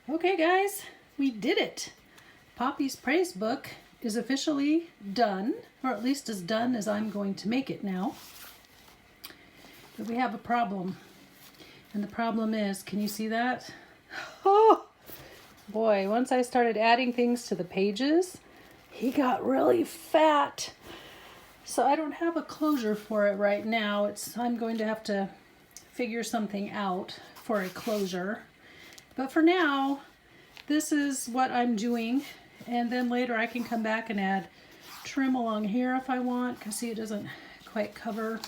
Okay guys, we did it. Poppy's Praise book is officially done, or at least as done as I'm going to make it now. But we have a problem. And the problem is, can you see that? Oh boy, once I started adding things to the pages, he got really fat. So I don't have a closure for it right now. I'm going to have to figure something out for a closure. But for now, this is what I'm doing. And then later I can come back and add trim along here if I want, because see, it doesn't quite cover.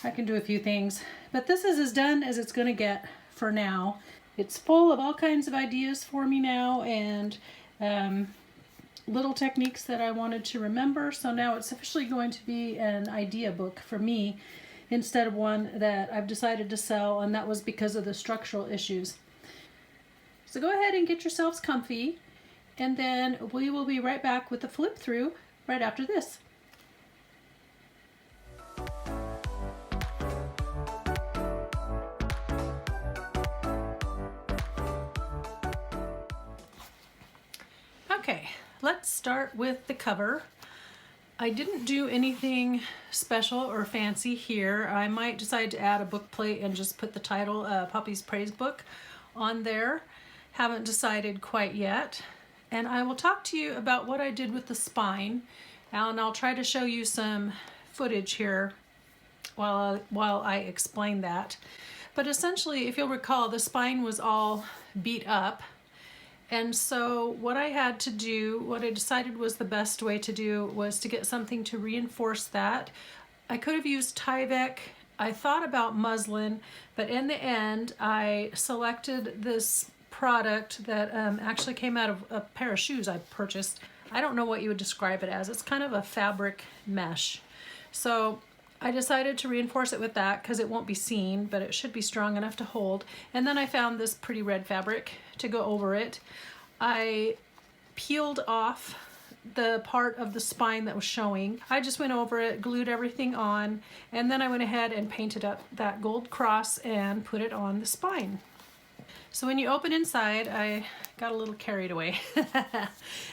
I can do a few things. But this is as done as it's going to get for now. It's full of all kinds of ideas for me now, and little techniques that I wanted to remember. So now it's officially going to be an idea book for me instead of one that I've decided to sell, and that was because of the structural issues. So go ahead and get yourselves comfy, and then we will be right back with the flip through right after this. Okay, let's start with the cover. I didn't do anything special or fancy here. I might decide to add a book plate and just put the title, Poppy's Praise Book, on there. Haven't decided quite yet. And I will talk to you about what I did with the spine, and I'll try to show you some footage here while I explain that. But essentially, if you'll recall, the spine was all beat up. And so what I had to do, what I decided was the best way to do, was to get something to reinforce that. I could have used Tyvek. I thought about muslin, but in the end, I selected this product that actually came out of a pair of shoes I purchased. I don't know what you would describe it as. It's kind of a fabric mesh. So I decided to reinforce it with that because it won't be seen, but it should be strong enough to hold. And then I found this pretty red fabric to go over it. I peeled off the part of the spine that was showing. I just went over it, glued everything on, and then I went ahead and painted up that gold cross and put it on the spine. So when you open inside, I got a little carried away.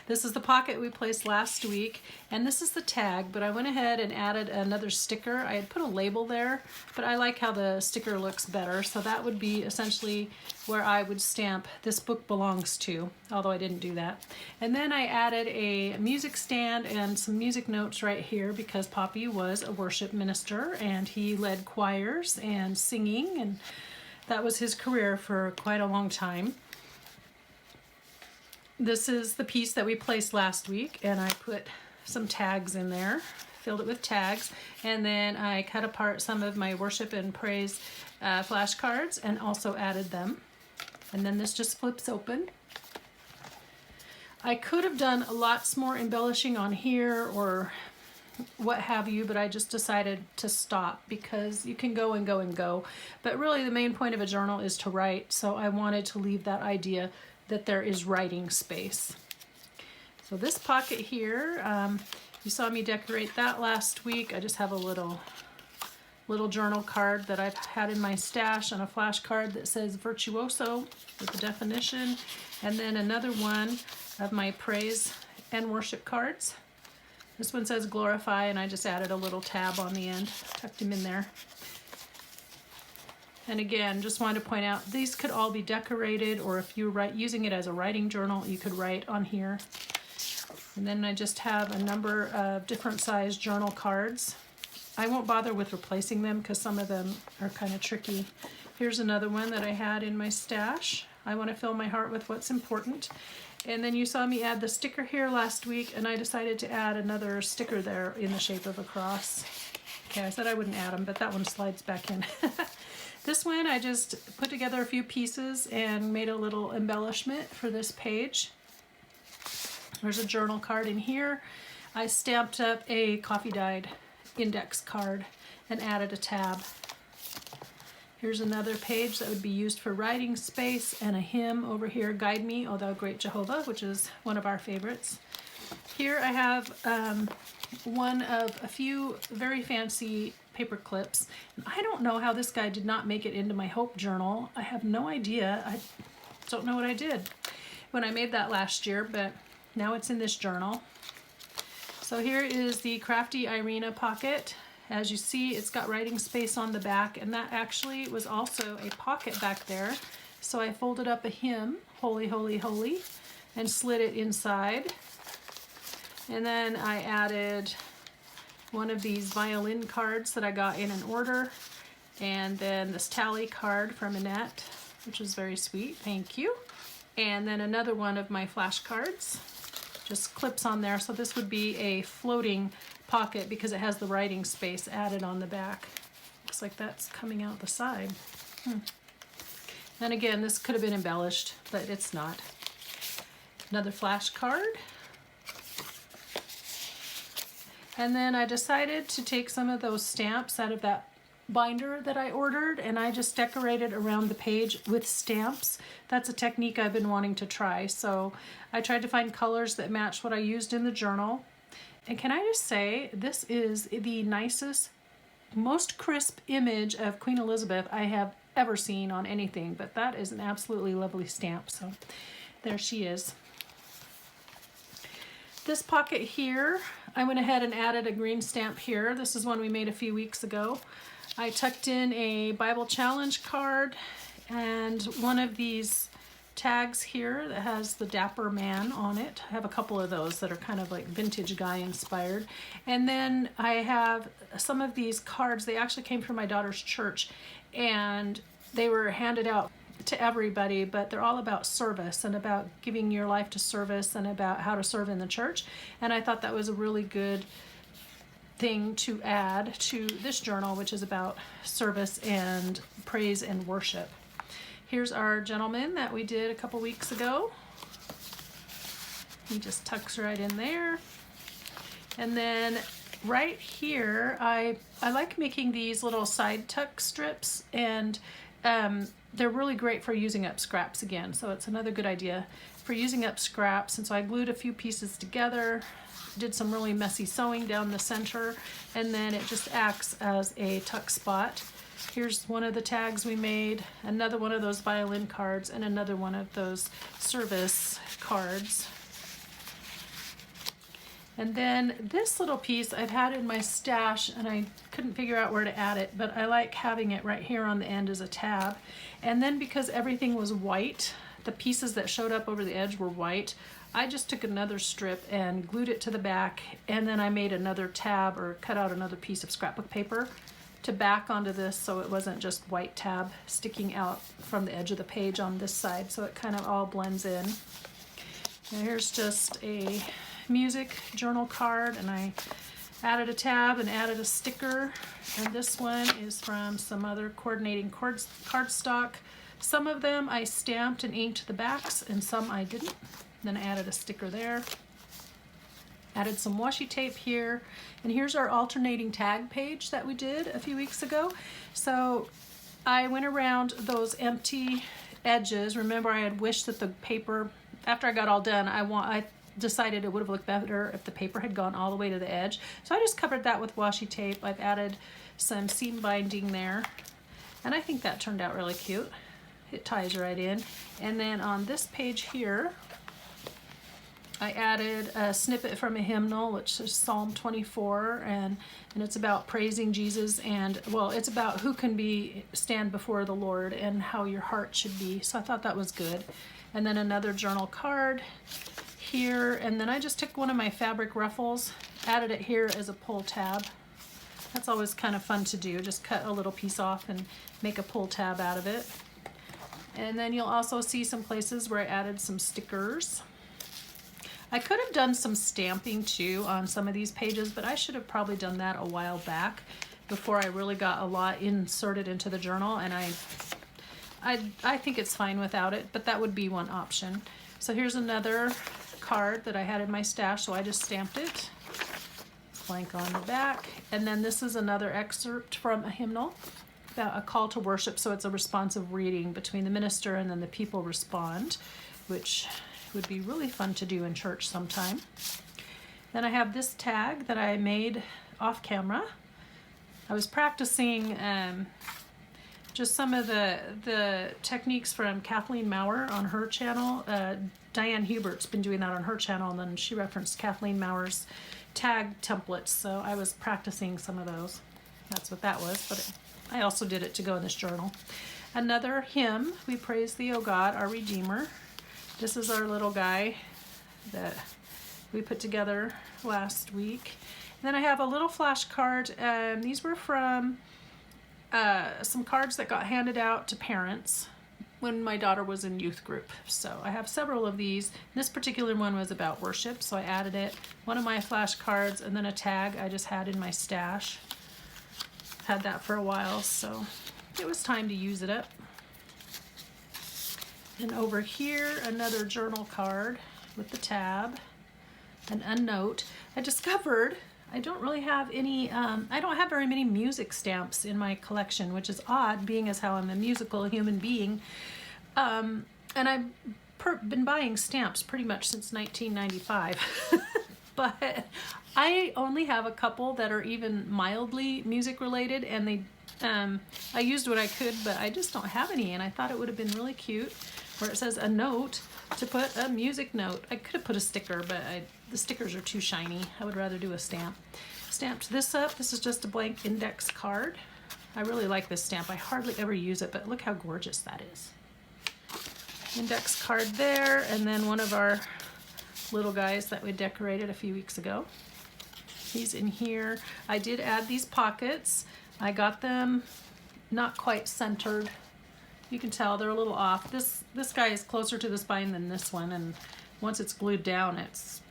This is the pocket we placed last week, and this is the tag, but I went ahead and added another sticker. I had put a label there, but I like how the sticker looks better, so that would be essentially where I would stamp "This book belongs to," although I didn't do that. And then I added a music stand and some music notes right here because Poppy was a worship minister, and he led choirs and singing, and that was his career for quite a long time. This is the piece that we placed last week, and I put some tags in there, filled it with tags, and then I cut apart some of my worship and praise flashcards and also added them. And then this just flips open. I could have done lots more embellishing on here or what have you, but I just decided to stop because you can go and go and go. But really the main point of a journal is to write, so I wanted to leave that idea that there is writing space. So this pocket here, you saw me decorate that last week. I just have a little journal card that I've had in my stash and a flashcard that says Virtuoso with the definition, and then another one of my praise and worship cards. This one says Glorify, and I just added a little tab on the end, tucked him in there. And again, just wanted to point out, these could all be decorated, or if you're using it as a writing journal, you could write on here. And then I just have a number of different size journal cards. I won't bother with replacing them because some of them are kind of tricky. Here's another one that I had in my stash. I want to fill my heart with what's important. And then you saw me add the sticker here last week, and I decided to add another sticker there in the shape of a cross. Okay, I said I wouldn't add them, but that one slides back in. This one, I just put together a few pieces and made a little embellishment for this page. There's a journal card in here. I stamped up a coffee-dyed index card and added a tab. Here's another page that would be used for writing space, and a hymn over here, Guide Me, O Thou Great Jehovah, which is one of our favorites. Here I have one of a few very fancy paper clips. I don't know how this guy did not make it into my Hope journal. I have no idea. Don't know what I did when I made that last year, but now it's in this journal. So here is the Crafty Irina pocket. As you see, it's got writing space on the back, and that actually was also a pocket back there. So I folded up a hymn, Holy, Holy, Holy, and slid it inside. And then I added one of these violin cards that I got in an order, and then this tally card from Annette, which was very sweet, thank you. And then another one of my flashcards, just clips on there. So this would be a floating pocket because it has the writing space added on the back. Looks like that's coming out the side. And again, this could have been embellished, but it's not. Another flashcard. And then I decided to take some of those stamps out of that binder that I ordered, and I just decorated around the page with stamps. That's a technique I've been wanting to try. So I tried to find colors that match what I used in the journal. And can I just say, this is the nicest, most crisp image of Queen Elizabeth I have ever seen on anything, but that is an absolutely lovely stamp. So there she is. This pocket here, I went ahead and added a green stamp here. This is one we made a few weeks ago. I tucked in a Bible challenge card and one of these tags here that has the Dapper Man on it. I have a couple of those that are kind of like vintage guy inspired. And then I have some of these cards. They actually came from my daughter's church, and they were handed out to everybody, but they're all about service and about giving your life to service and about how to serve in the church. And I thought that was a really good thing to add to this journal, which is about service and praise and worship. Here's our gentleman that we did a couple weeks ago. He just tucks right in there. And then right here, I like making these little side tuck strips, and they're really great for using up scraps again. So it's another good idea for using up scraps. And so I glued a few pieces together, did some really messy sewing down the center, and then it just acts as a tuck spot. Here's one of the tags we made, another one of those violin cards, and another one of those service cards. And then this little piece I've had in my stash, and I couldn't figure out where to add it, but I like having it right here on the end as a tab. And then because everything was white, the pieces that showed up over the edge were white, I just took another strip and glued it to the back, and then I made another tab or cut out another piece of scrapbook paper to back onto this, so it wasn't just white tab sticking out from the edge of the page on this side, so it kind of all blends in. And here's just a music journal card, and I added a tab and added a sticker, and this one is from some other coordinating cardstock. Some of them I stamped and inked the backs, and some I didn't. Then I added a sticker there. Added some washi tape here, and here's our alternating tag page that we did a few weeks ago. So I went around those empty edges. Remember, I had wished that the paper, after I got all done, I decided it would have looked better if the paper had gone all the way to the edge. So I just covered that with washi tape. I've added some seam binding there, and I think that turned out really cute. It ties right in. And then on this page here, I added a snippet from a hymnal, which is Psalm 24, and it's about praising Jesus, and well, it's about who can stand before the Lord and how your heart should be. So I thought that was good. And then another journal card here, and then I just took one of my fabric ruffles, added it here as a pull tab. That's always kind of fun to do, just cut a little piece off and make a pull tab out of it. And then you'll also see some places where I added some stickers. I could have done some stamping too on some of these pages, but I should have probably done that a while back before I really got a lot inserted into the journal, and I think it's fine without it, but that would be one option. So here's another card that I had in my stash, so I just stamped it, blank on the back. And then this is another excerpt from a hymnal about a call to worship, so it's a responsive reading between the minister and then the people respond, which would be really fun to do in church sometime. Then I have this tag that I made off camera. I was practicing just some of the techniques from Kathleen Maurer on her channel. Diane Hubert's been doing that on her channel, and then she referenced Kathleen Maurer's tag templates, so I was practicing some of those. That's what that was, but I also did it to go in this journal. Another hymn, We Praise Thee, O God, Our Redeemer. This is our little guy that we put together last week. And then I have a little flashcard, and these were from some cards that got handed out to parents when my daughter was in youth group. So I have several of these. This particular one was about worship, so I added it. One of my flashcards, and then a tag I just had in my stash. Had that for a while, so it was time to use it up. And over here, another journal card with the tab, and a note. I discovered I don't really have any, I don't have very many music stamps in my collection, which is odd, being as how I'm a musical human being. And I've been buying stamps pretty much since 1995. But I only have a couple that are even mildly music related, and they, I used what I could, but I just don't have any, and I thought it would have been really cute where it says a note to put a music note. I could have put a sticker, but the stickers are too shiny. I would rather do a stamp. Stamped this up. This is just a blank index card. I really like this stamp. I hardly ever use it, but look how gorgeous that is. Index card there, and then one of our little guys that we decorated a few weeks ago. He's in here. I did add these pockets. I got them not quite centered. You can tell they're a little off. This guy is closer to the spine than this one, and once it's glued down, it's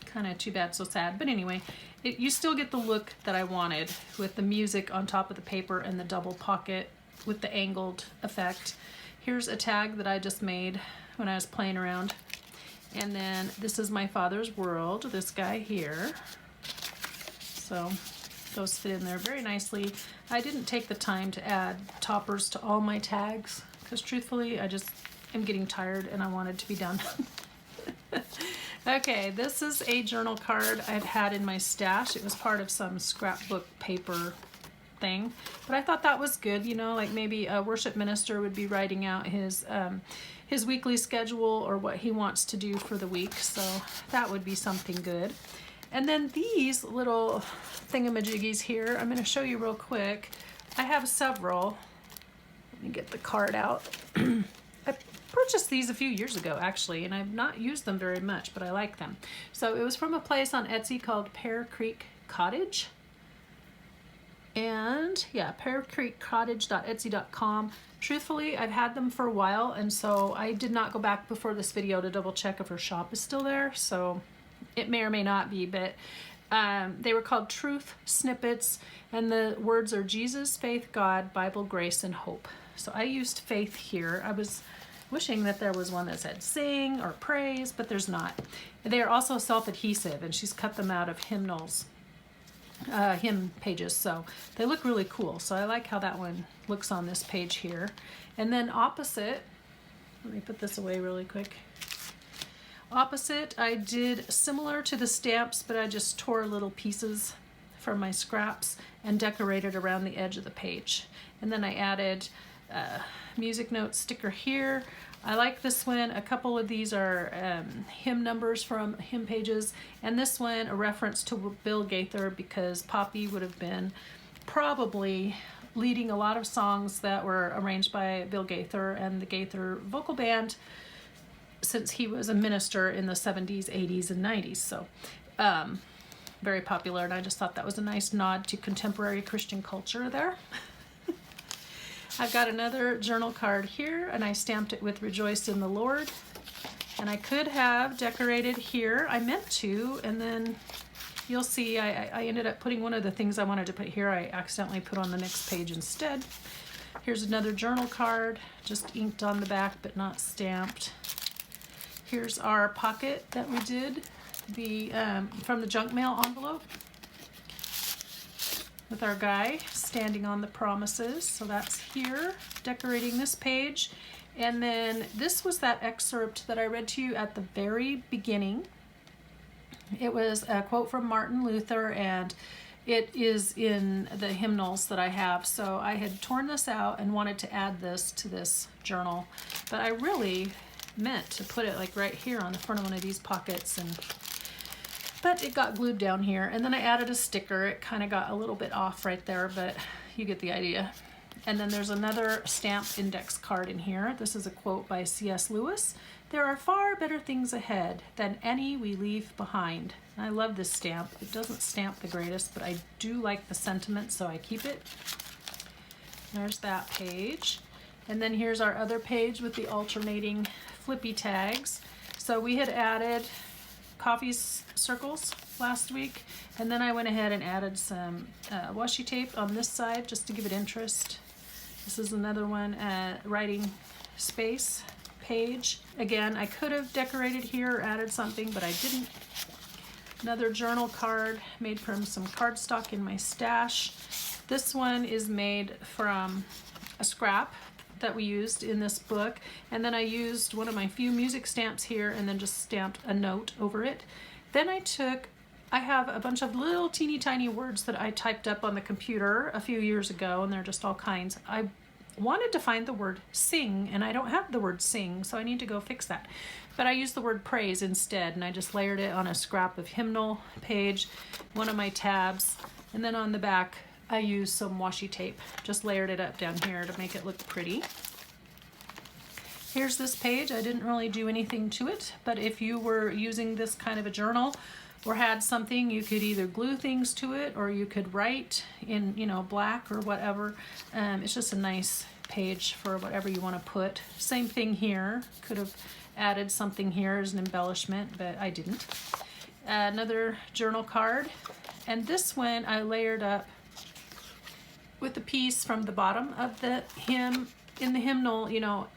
kind of too bad, so sad. But anyway, you still get the look that I wanted with the music on top of the paper and the double pocket with the angled effect. Here's a tag that I just made when I was playing around. And then this is my father's world, this guy here. So those fit in there very nicely. I didn't take the time to add toppers to all my tags because truthfully I just am getting tired and I wanted to be done. Okay, this is a journal card I've had in my stash. It was part of some scrapbook paper thing, but I thought that was good, you know, like maybe a worship minister would be writing out his weekly schedule or what he wants to do for the week, so that would be something good. And then these little thingamajiggies here, I'm going to show you real quick. I have several. Let me get the card out. I purchased these a few years ago, actually, and I've not used them very much, but I like them. So it was from a place on Etsy called Pear Creek Cottage. And yeah, pearcreekcottage.etsy.com. Truthfully, I've had them for a while, and so I did not go back before this video to double check if her shop is still there, so it may or may not be, but they were called Truth Snippets, and the words are Jesus, Faith, God, Bible, Grace, and Hope. So I used faith here. I was wishing that there was one that said sing or praise, but there's not. They are also self-adhesive, and she's cut them out of hymnals. Hymn pages, so they look really cool. So I like how that one looks on this page here. And then opposite, let me put this away really quick. Opposite, I did similar to the stamps, but I just tore little pieces from my scraps and decorated around the edge of the page. And then I added a music note sticker here. I like this one. A couple of these are hymn numbers from hymn pages, and this one a reference to Bill Gaither, because Poppy would have been probably leading a lot of songs that were arranged by Bill Gaither and the Gaither Vocal Band since he was a minister in the 70s, 80s, and 90s. So very popular, and I just thought that was a nice nod to contemporary Christian culture there. I've got another journal card here, and I stamped it with Rejoice in the Lord. And I could have decorated here. I meant to, and then you'll see I ended up putting one of the things I wanted to put here, I accidentally put on the next page instead. Here's another journal card, just inked on the back but not stamped. Here's our pocket that we did, from the junk mail envelope, with our guy standing on the promises. So that's here, decorating this page. And then this was that excerpt that I read to you at the very beginning. It was a quote from Martin Luther, and It is in the hymnals that I have, so I had torn this out and wanted to add this to this journal, but I really meant to put it like right here on the front of one of these pockets, but it got glued down here. And then I added a sticker. It kind of got a little bit off right there, but you get the idea. And then there's another stamped index card in here. This is a quote by C.S. Lewis. "There are far better things ahead than any we leave behind." And I love this stamp. It doesn't stamp the greatest, but I do like the sentiment, so I keep it. There's that page. And then here's our other page with the alternating flippy tags. So we had added coffee circles last week, and then I went ahead and added some washi tape on this side just to give it interest. This is another one, writing space page. Again, I could have decorated here or added something, but I didn't. Another journal card made from some cardstock in my stash. This one is made from a scrap that we used in this book, and then I used one of my few music stamps here and then just stamped a note over it. Then I have a bunch of little teeny tiny words that I typed up on the computer a few years ago, and they're just all kinds. I wanted to find the word sing, and I don't have the word sing, so I need to go fix that. But I used the word praise instead, and I just layered it on a scrap of hymnal page, one of my tabs, and then on the back I used some washi tape. Just layered it up down here to make it look pretty. Here's this page. I didn't really do anything to it, but if you were using this kind of a journal or had something, you could either glue things to it or you could write in, black or whatever. It's just a nice page for whatever you want to put. Same thing here. Could have added something here as an embellishment, but I didn't. Another journal card, and this one I layered up with a piece from the bottom of the hymn. In the hymnal,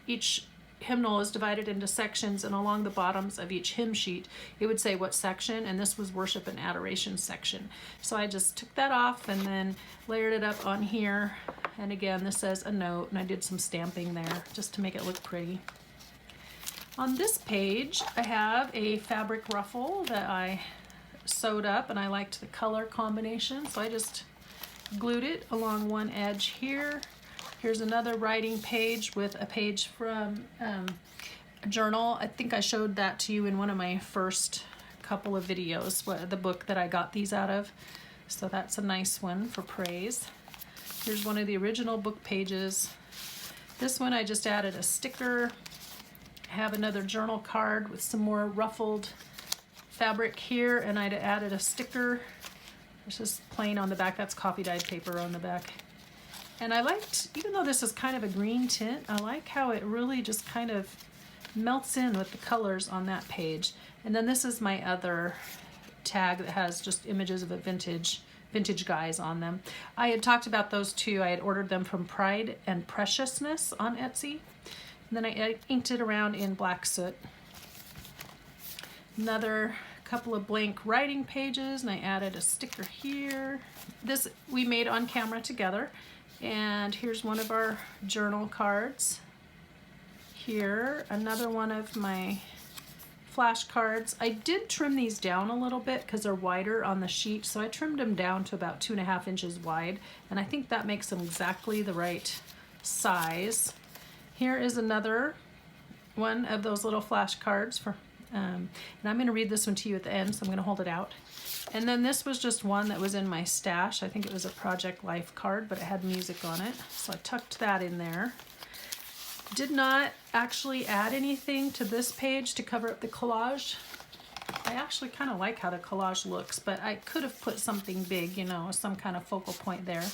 each hymnal is divided into sections, and along the bottoms of each hymn sheet it would say what section, and this was worship and adoration section. So I just took that off and then layered it up on here, and again this says a note, and I did some stamping there just to make it look pretty. On this page I have a fabric ruffle that I sewed up, and I liked the color combination, so I just glued it along one edge here. Here's another writing page with a page from a journal. I think I showed that to you in one of my first couple of videos, the book that I got these out of. So that's a nice one for praise. Here's one of the original book pages. This one I just added a sticker. I have another journal card with some more ruffled fabric here, and I added a sticker. It's just plain on the back. That's coffee dyed paper on the back. And I liked, even though this is kind of a green tint, I like how it really just kind of melts in with the colors on that page. And then this is my other tag that has just images of a vintage guys on them. I had talked about those two. I had ordered them from Pride and Preciousness on Etsy. And then I inked it around in black soot. Another couple of blank writing pages, and I added a sticker here. This we made on camera together. And here's one of our journal cards. Here, another one of my flashcards. I did trim these down a little bit because they're wider on the sheet, so I trimmed them down to about 2.5 inches wide, and I think that makes them exactly the right size. Here is another one of those little flashcards for, and I'm going to read this one to you at the end, so I'm going to hold it out. And then this was just one that was in my stash. I think it was a Project Life card, but it had music on it, so I tucked that in there. Did not actually add anything to this page to cover up the collage. I actually kind of like how the collage looks, but I could have put something big, some kind of focal point there.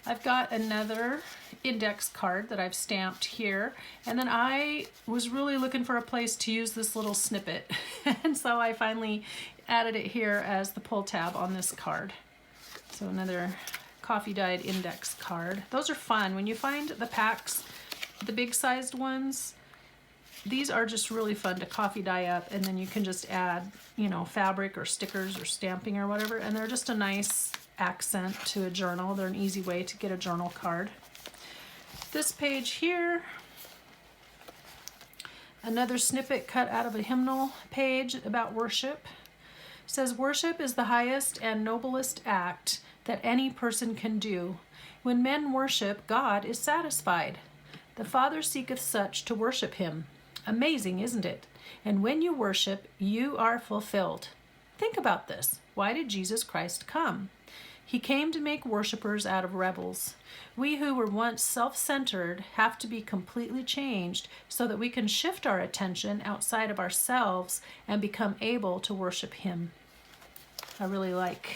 I've got another index card that I've stamped here, and then I was really looking for a place to use this little snippet, and so I finally added it here as the pull tab on this card. So another coffee dyed index card. Those are fun. When you find the packs, the big sized ones, these are just really fun to coffee dye up, and then you can just add, fabric or stickers or stamping or whatever, and they're just a nice accent to a journal. They're an easy way to get a journal card. This page here, another snippet cut out of a hymnal page about worship. It says, worship is the highest and noblest act that any person can do. When men worship, God is satisfied. The Father seeketh such to worship him. Amazing, isn't it? And when you worship, you are fulfilled. Think about this. Why did Jesus Christ come? He came to make worshipers out of rebels. We who were once self-centered have to be completely changed so that we can shift our attention outside of ourselves and become able to worship him. I really like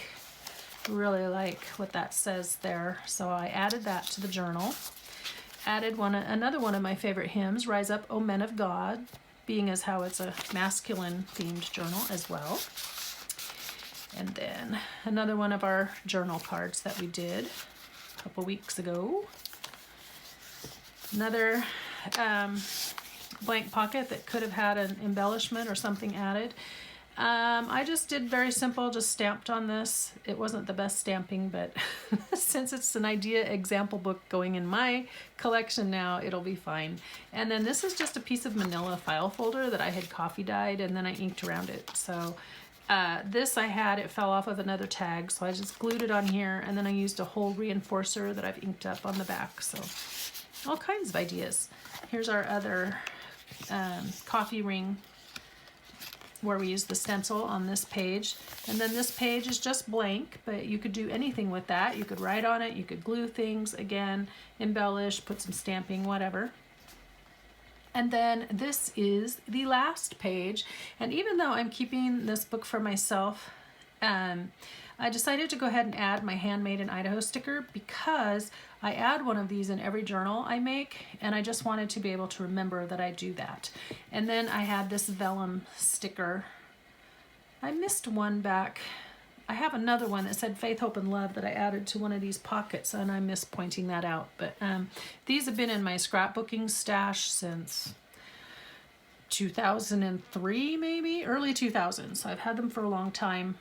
what that says there. So I added that to the journal. Added another one of my favorite hymns, Rise Up, O Men of God, being as how it's a masculine themed journal as well. And then another one of our journal cards that we did a couple weeks ago. Another blank pocket that could have had an embellishment or something added. I just did very simple, just stamped on this. It wasn't the best stamping, but since it's an idea example book going in my collection now, it'll be fine. And then this is just a piece of manila file folder that I had coffee dyed and then I inked around it. So this it fell off of another tag, so I just glued it on here, and then I used a whole reinforcer that I've inked up on the back. So all kinds of ideas. Here's our other coffee ring, where we use the stencil on this page. And then this page is just blank, but you could do anything with that. You could write on it, you could glue things, again, embellish, put some stamping, whatever. And then this is the last page. And even though I'm keeping this book for myself, I decided to go ahead and add my Handmade in Idaho sticker because I add one of these in every journal I make, and I just wanted to be able to remember that I do that. And then I had this vellum sticker. I missed one back. I have another one that said Faith, Hope, and Love that I added to one of these pockets, and I missed pointing that out. But these have been in my scrapbooking stash since 2003, maybe? Early 2000s. So I've had them for a long time.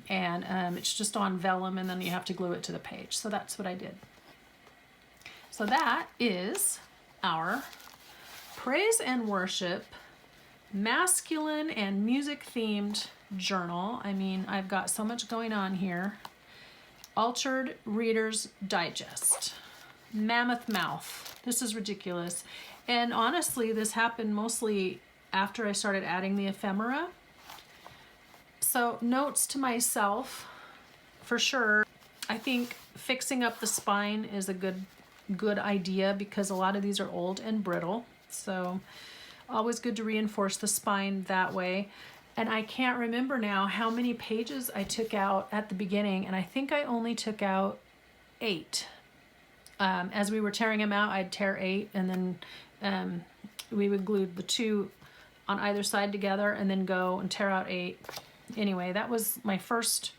And it's just on vellum, and then you have to glue it to the page. So that's what I did. So that is our Praise and Worship masculine and music themed journal. I mean, I've got so much going on here. Altered Reader's Digest. Mammoth Mouth. This is ridiculous. And honestly, this happened mostly after I started adding the ephemera. So notes to myself, for sure. I think fixing up the spine is a good idea because a lot of these are old and brittle. So always good to reinforce the spine that way. And I can't remember now how many pages I took out at the beginning, and I think I only took out 8. As we were tearing them out, I'd tear 8, and then we would glue the 2 on either side together and then go and tear out 8. Anyway, that was my first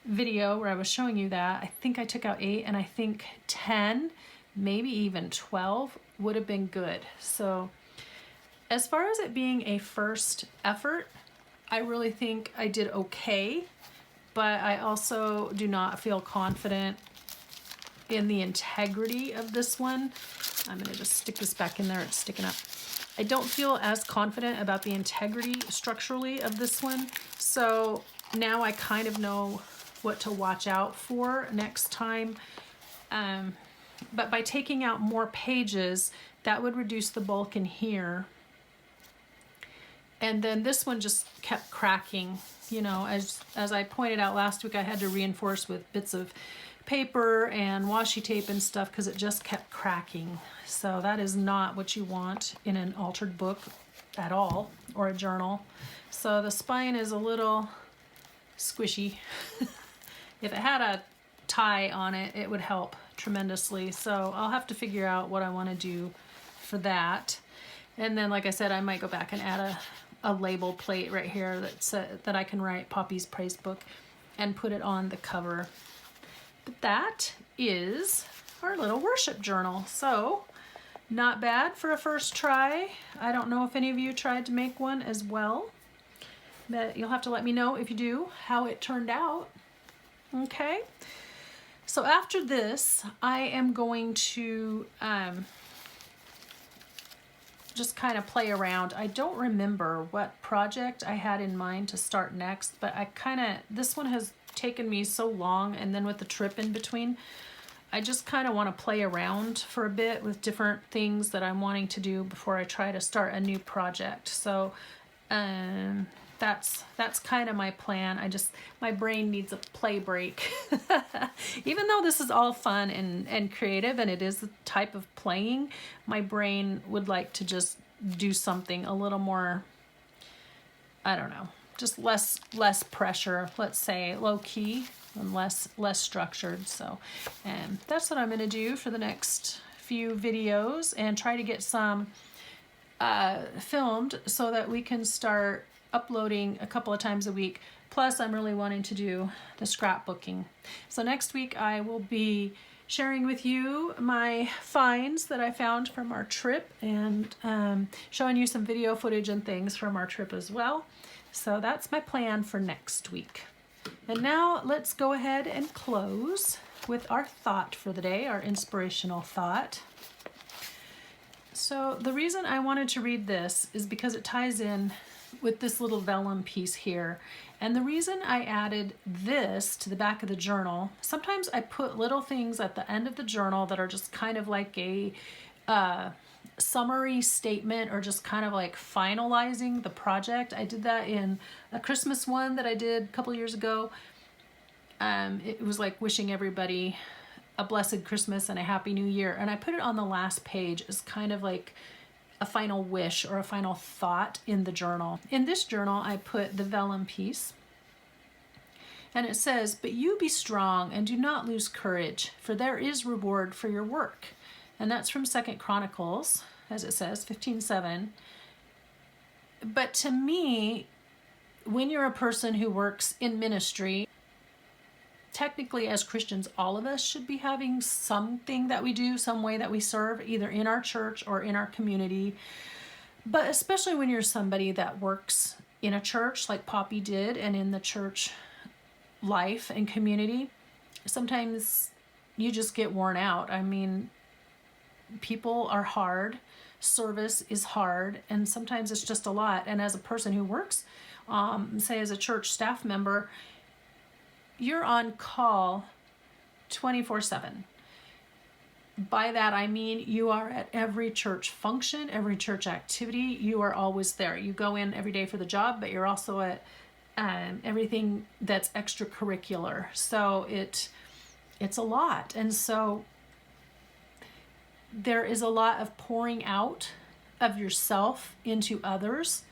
video where I was showing you that. I think I took out 8, and I think 10, maybe even 12 would have been good. So as far as it being a first effort, I really think I did okay, but I also do not feel confident in the integrity of this one. I'm gonna just stick this back in there, it's sticking up. I don't feel as confident about the integrity structurally of this one. So now I kind of know what to watch out for next time. But by taking out more pages, that would reduce the bulk in here. And then this one just kept cracking. You know, as I pointed out last week, I had to reinforce with bits of paper and washi tape and stuff because it just kept cracking. So that is not what you want in an altered book at all, or a journal. So the spine is a little squishy. If it had a tie on it, it would help tremendously. So I'll have to figure out what I want to do for that. And then, like I said, I might go back and add a label plate right here that I can write Poppy's Praise Book and put it on the cover. But that is our little worship journal. So not bad for a first try. I don't know if any of you tried to make one as well, but you'll have to let me know if you do how it turned out. Okay. So after this, I am going to just kind of play around. I don't remember what project I had in mind to start next, but this one has taken me so long, and then with the trip in between, I just kind of want to play around for a bit with different things that I'm wanting to do before I try to start a new project. So that's kind of my plan. My brain needs a play break. Even though this is all fun and creative, and it is the type of playing, my brain would like to just do something a little more, I don't know, just less pressure, let's say, low key and less structured. So that's what I'm going to do for the next few videos, and try to get some filmed so that we can start uploading a couple of times a week. Plus, I'm really wanting to do the scrapbooking. So next week I will be sharing with you my finds that I found from our trip, and showing you some video footage and things from our trip as well. So that's my plan for next week. And now let's go ahead and close with our thought for the day, our inspirational thought. So the reason I wanted to read this is because it ties in with this little vellum piece here. And the reason I added this to the back of the journal, sometimes I put little things at the end of the journal that are just kind of like a summary statement, or just kind of like finalizing the project. I did that in a Christmas one that I did a couple years ago. It was like wishing everybody a blessed Christmas and a happy new year. And I put it on the last page as kind of like a final wish or a final thought in the journal. In this journal, I put the vellum piece, and it says, "But you be strong and do not lose courage, for there is reward for your work." And that's from 2 Chronicles, as it says, 15:7. But to me, when you're a person who works in ministry, technically as Christians, all of us should be having something that we do, some way that we serve, either in our church or in our community. But especially when you're somebody that works in a church like Poppy did, and in the church life and community, sometimes you just get worn out. I mean, people are hard, service is hard, and sometimes it's just a lot. And as a person who works, say as a church staff member, you're on call 24/7. By that I mean you are at every church function, every church activity. You are always there. You go in every day for the job, but you're also at everything that's extracurricular. So it's a lot. And so there is a lot of pouring out of yourself into others,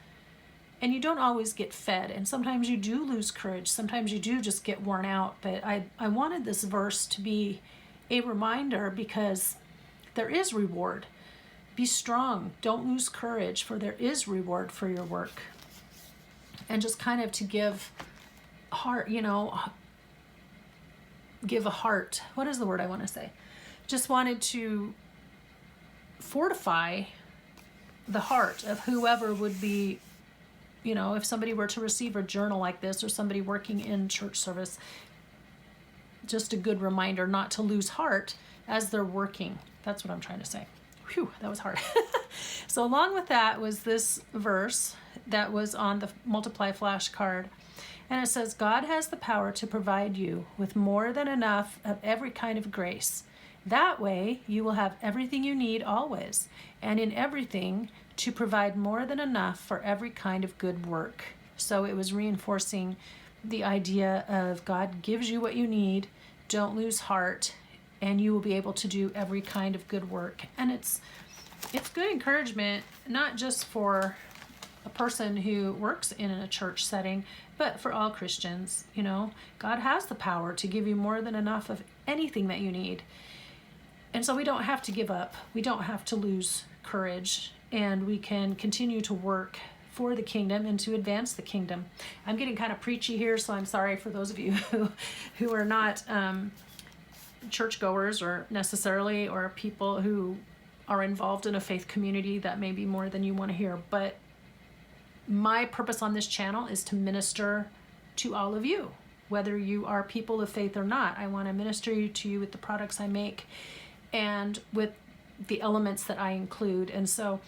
and you don't always get fed. And sometimes you do lose courage. Sometimes you do just get worn out. But I wanted this verse to be a reminder, because there is reward. Be strong. Don't lose courage, for there is reward for your work. And just kind of to give heart, give a heart. What is the word I want to say? Just wanted to fortify the heart of whoever would be, if somebody were to receive a journal like this, or somebody working in church service, just a good reminder not to lose heart as they're working. That's what I'm trying to say. Whew, that was hard. So along with that was this verse that was on the Multiply flashcard. And it says, "God has the power to provide you with more than enough of every kind of grace. That way you will have everything you need always, and in everything to provide more than enough for every kind of good work." So it was reinforcing the idea of God gives you what you need, don't lose heart, and you will be able to do every kind of good work. And it's good encouragement, not just for a person who works in a church setting, but for all Christians. God has the power to give you more than enough of anything that you need. And so we don't have to give up. We don't have to lose courage, and we can continue to work for the kingdom and to advance the kingdom. I'm getting kind of preachy here, so I'm sorry for those of you who are not churchgoers or necessarily, or people who are involved in a faith community. That may be more than you want to hear. But my purpose on this channel is to minister to all of you, whether you are people of faith or not. I want to minister to you with the products I make and with the elements that I include. And so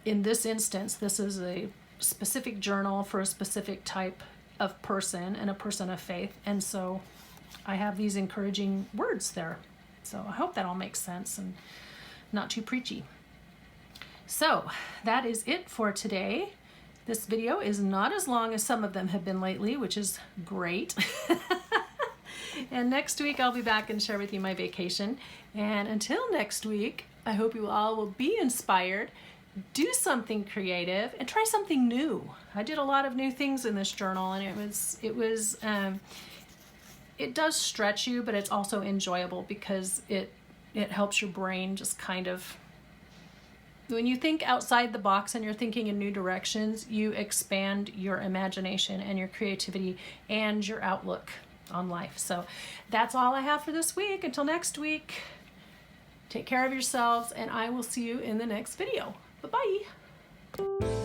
in this instance, this is a specific journal for a specific type of person and a person of faith. And so I have these encouraging words there. So I hope that all makes sense and not too preachy. So that is it for today. This video is not as long as some of them have been lately, which is great. And next week I'll be back and share with you my vacation. And until next week, I hope you all will be inspired, do something creative, and try something new. I did a lot of new things in this journal, and it does stretch you, but it's also enjoyable because it helps your brain just kind of, when you think outside the box and you're thinking in new directions, you expand your imagination and your creativity and your outlook on life. So that's all I have for this week. Until next week, take care of yourselves, and I will see you in the next video. Bye-bye.